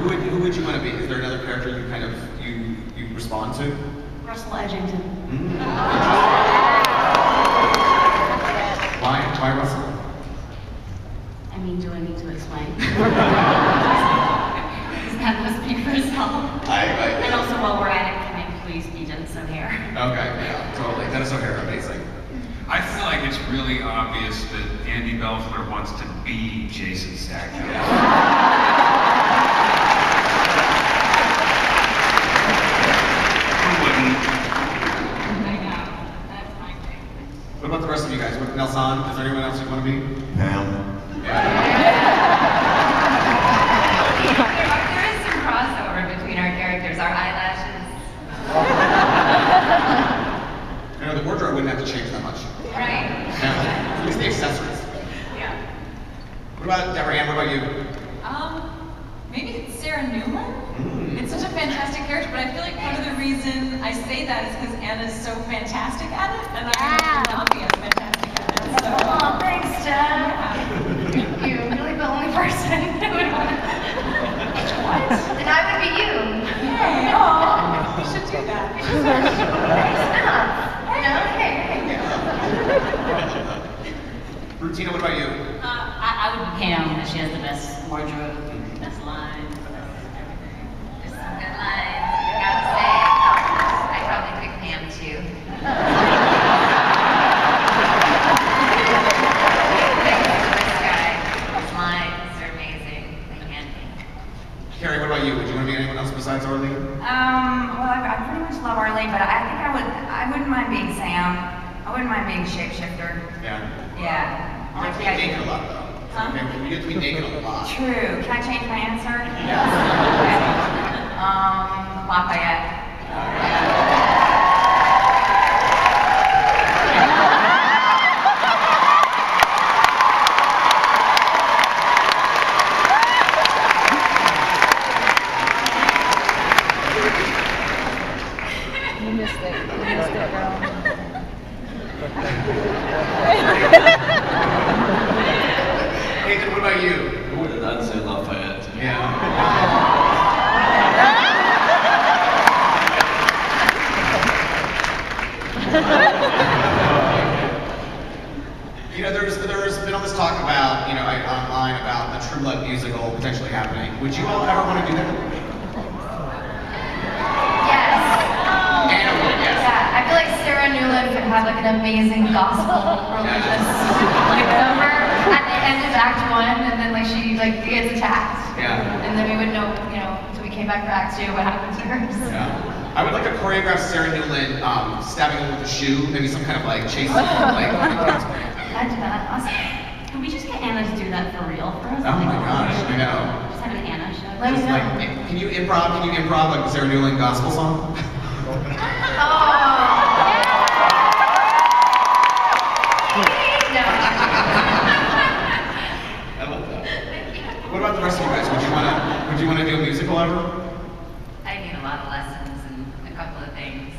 Who would you want to be? Is there another character you kind of you respond to? Russell Edgington. Why Russell? I mean, do I need to explain? He's got to speak for himself. And also, while we're at it, can I please be Dennis O'Hare? Okay, yeah, totally. Dennis O'Hare, amazing. I feel like it's really obvious that Andy Belfler wants to be Jason Statham. Who wouldn't? I know. That's my thing. What about the rest of you guys? Nelson, is there anyone else you want to be? Pam. Yeah. There is some crossover between our characters, our eyelashes. You know, the wardrobe wouldn't have to change that much. Right. Yeah, at least the accessories. Yeah. What about Deborah Ann? What about you? Maybe it's Sarah Newman. It's such a fantastic character, but I feel like part of the reason I say that is because Anna's so fantastic at it, and I would not be as fantastic at it. So. Oh, thanks, Jen. You're really the only person who would want to. What? And I would be you. Hey, oh, we should do that. We should start Rutina, what about you? I would be Pam, because she has the best wardrobe, best lines, everything. There's some good lines. I gotta say, I'd probably pick Pam too. This guy, his lines are amazing. I can't think. Carrie, what about you? Would you want to be anyone else besides Arlene? Well, I pretty much love Arlene, but I think I wouldn't mind being Sam. I wouldn't mind being Shapeshifter. Yeah. Yeah. You have to be naked a lot, though. Huh? Okay, you have to be naked a lot. True. Can I change my answer? Yes. Okay. Lafayette. You missed it, girl. Nathan, what about you? I'd say Lafayette. Yeah. You know, there's been all this talk about, you know, online about a True Blood musical potentially happening. Would you all ever want to do that? Yes. Anna would, yes. Yeah, I feel like Sarah Newland could have like an amazing gospel religious like number at the end of Act 1, and then like she like gets attacked. Yeah. And then we would know, you know, until we came back for Act 2 what happened to her. Yeah. I would like to choreograph Sarah Newland stabbing him with a shoe, maybe some kind of like chase like Imagine that. Awesome. Can we just get Anna to do that for real for us? oh my gosh, I know. Just have an Anna show. Let me Just know. like, can you improv like the Sarah Newland gospel song? Oh. No. I love that. What about the rest of you guys? Would you wanna do a musical ever? I need a lot of lessons and a couple of things.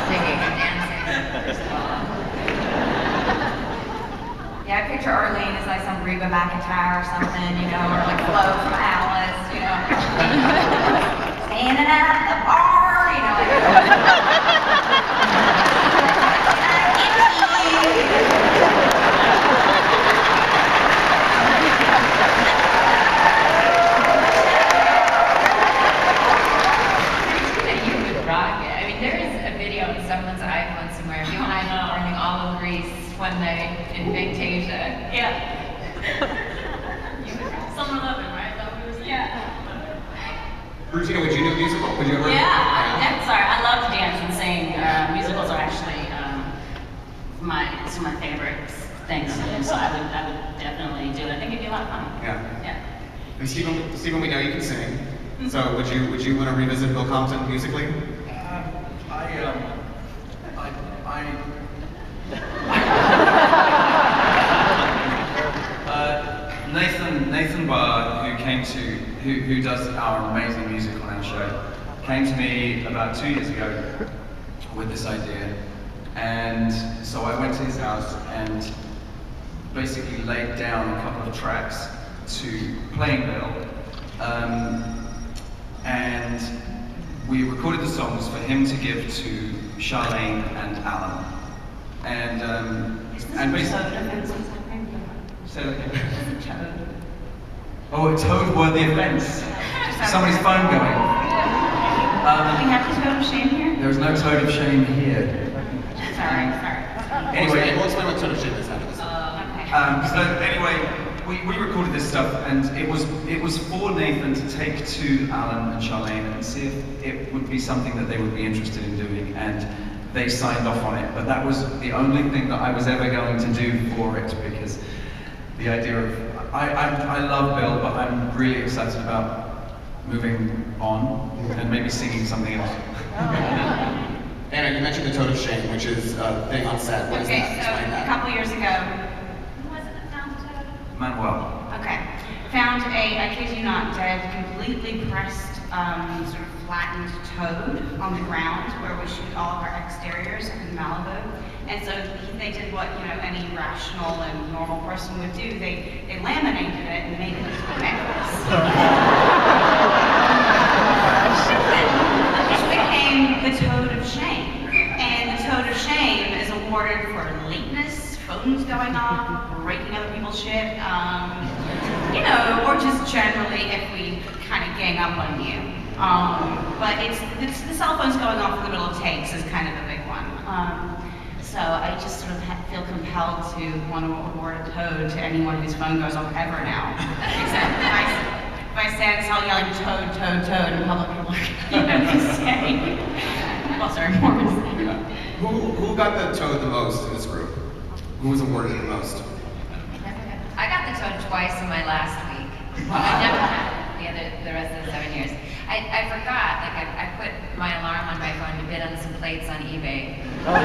Singing and dancing, first of all. Yeah, I picture Arlene as like some Reba McEntire or something, you know, or like Flo from Alice, you know. Standing at the bar, you know, like. You would rock it. I mean, there is a video on someone's iPhone somewhere of you and I performing all of Greece one night in Fantasia. Yeah. You would rock it. Someone love it, right? Is that what you were saying? Yeah. Rutina, would you do a musical? Would you ever? I'm sorry. I love to dance and sing. Musicals are actually some of my favorite things to do. So I would definitely do it. I think it'd be a lot of fun. Yeah. Yeah. And Stephen, we know you can sing. So would you want to revisit Bill Compton musically? Nathan Barr, who does our amazing music on our show, came to me about 2 years ago with this idea, and so I went to his house and basically laid down a couple of tracks to playing Bill, and we recorded the songs for him to give to Charlene and Alan. And basically, say that again. Oh, a toad-worthy offense. Somebody's phone going. Do we have the toad of shame here? There is no toad of shame here. Sorry. Anyway, we'll explain what toad of shame is after this. Okay. So anyway, we recorded this stuff, and it was for Nathan to take to Alan and Charlene and see if it would be something that they would be interested in doing, and they signed off on it. But that was the only thing that I was ever going to do for it, because the idea of I love Bill, but I'm really excited about moving on and maybe singing something else. Anna, you mentioned the toad of shame, which is a thing on set. What is Okay, that? so Explain a that. couple years ago, who was it that found the toad? Manuel. Okay. Found I kid you not, dead, completely pressed, sort of flattened toad on the ground where we shoot all of our exteriors in Malibu. And so they did what, any rational and normal person would do. They laminated it and made it into a necklace. Which became the toad of shame. And the toad of shame is awarded for lateness, phones going off, breaking other people's shit, or just generally if we kind of gang up on you. But it's the cell phones going off in the middle of takes is kind of the big one. So I just sort of feel compelled to want to award a toad to anyone whose phone goes off ever now. Except if I stand still yelling toad, toad, toad in public, people are going to say. Well, sorry, Mormons. Yeah. Who got the toad the most in this group? Who was awarded the most? I got the toad twice in my last week. I never had the rest of the 7 years. I forgot, I put my alarm on my phone to bid on some plates on eBay. And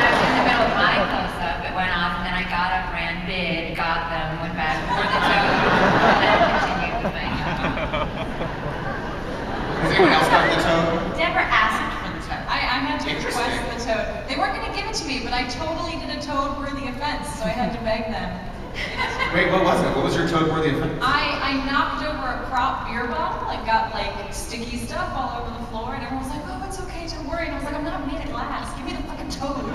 I was in the middle of my close-up, it went off, and then I got up, ran, bid, got them, went back, poured the toad, and then continued with my Has anyone else got the toad? Deborah asked for the toad. I had to request the toad. They weren't going to give it to me, but I totally did a toad-worthy offense, so I had to beg them. Wait, what was it? What was your toad-worthy offense? I knocked over a crop beer bottle and got sticky stuff all over the floor, and everyone was like, "Oh, it's okay, don't worry." And I was like, "I'm not made of glass. Give me the fucking toad."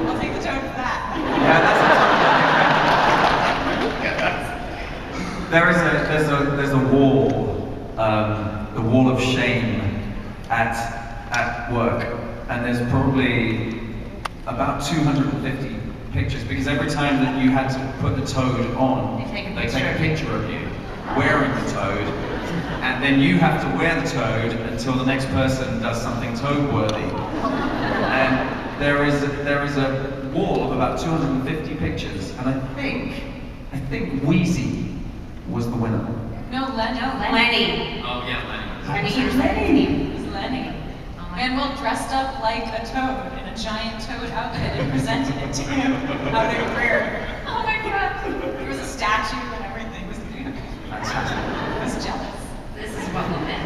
I'll take the toad for that. Yeah, there's a wall, the wall of shame at work, and there's probably about 250 pictures, because every time that you had to put the toad on, they take a picture of you wearing the toad, and then you have to wear the toad until the next person does something toad-worthy. And there is a wall of about 250 pictures, and I think Wheezy was the winner. No, Lenny. Lenny. Oh, yeah, Lenny. Lenny. It was Lenny. Manuel dressed up like a toad in a giant toad outfit and presented it to him out at career. Oh my god. There was a statue and everything. It was beautiful. I was jealous. This is what we'll miss.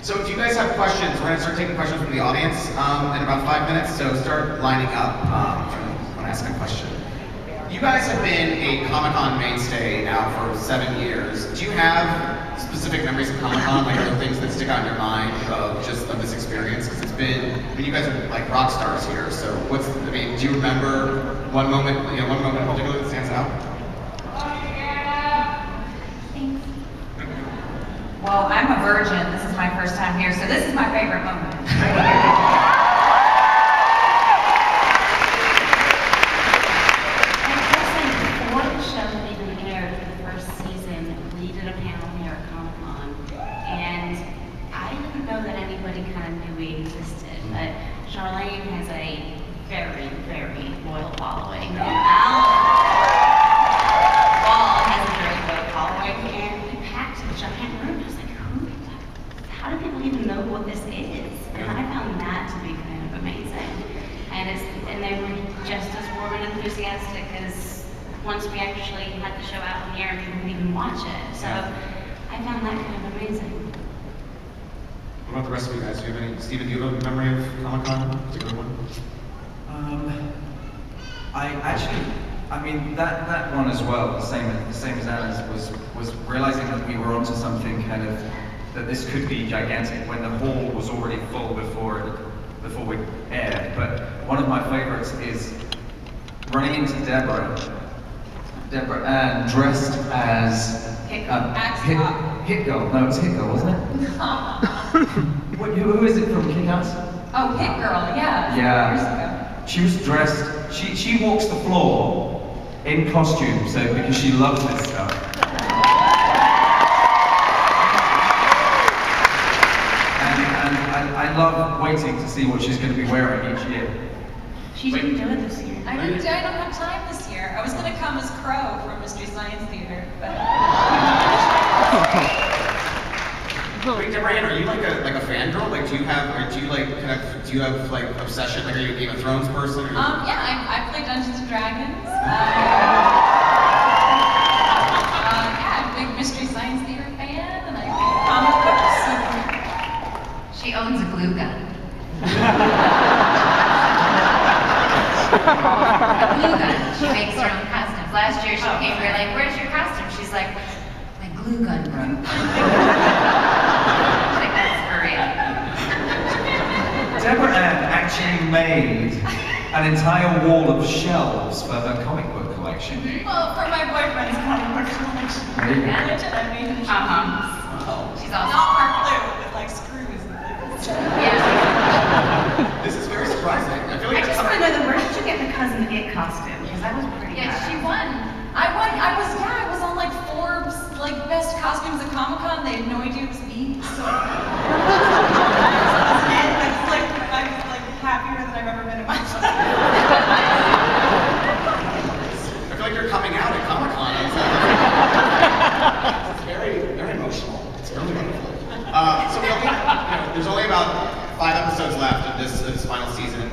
So if you guys have questions, we're going to start taking questions from the audience in about 5 minutes, so start lining up if you want to ask a question. You guys have been a Comic-Con mainstay now for 7 years. Do you have specific memories of Comic-Con, like are there things that stick out in your mind of this experience? Because you guys are like rock stars here, so do you remember one moment in particular that stands out? Well, I'm a virgin. This is my first time here, so this is my favorite moment. Right here. Before the show even aired for the first season, we did a panel here at Comic-Con, and I didn't know that anybody kind of knew we existed, but Charlene has a very, very loyal following. And show out in the air and people can even watch it. So I found that kind of amazing. What about the rest of you guys? Do you have any? Steven, do you have a memory of Comic-Con? A particular one? I mean, that one as well, the same as Anna's, was realizing that we were onto something kind of, that this could be gigantic when the hall was already full before we aired. But one of my favorites is running into Deborah Ann dressed as Hit Girl. No, it was Hit Girl, wasn't it? Who is it from Kick-Ass? Oh, Hit Girl, yeah. Years ago. She was dressed, she walks the floor in costume, so because she loves this stuff. And I love waiting to see what she's going to be wearing each year. She didn't do it this year. I don't have time this year. I was going to come as Crow from Mystery Science Theater, but... Wait, Deborah Ann, are you like a fangirl? Like, do you have like obsession? Like, are you a Game of Thrones person? Or Yeah, I play Dungeons and Dragons. Yeah, I'm a big Mystery Science Theater fan, and I read comic books. She owns a glue gun. A glue gun. She makes her own costumes. Last year she came, we were like, where's your costume? She's like, my glue gun broke. Like, that's for real. Deborah Ann actually made an entire wall of shelves for her comic book collection. Well, for my boyfriend's comic book collection. There you go. I made him She's also not part blue with like screws and things. Yeah. This is very surprising. I feel like I just want to know, where did you get the Cousin It costume? Because that was pretty Yeah, bad. she won. I was on like Forbes, like best costumes at Comic-Con. They had no idea it was me, so. I was like happier than I've ever been in my life. I feel like you're coming out at Comic-Con. It's very, very emotional. It's really wonderful. So there's only about 5 episodes left of this final season.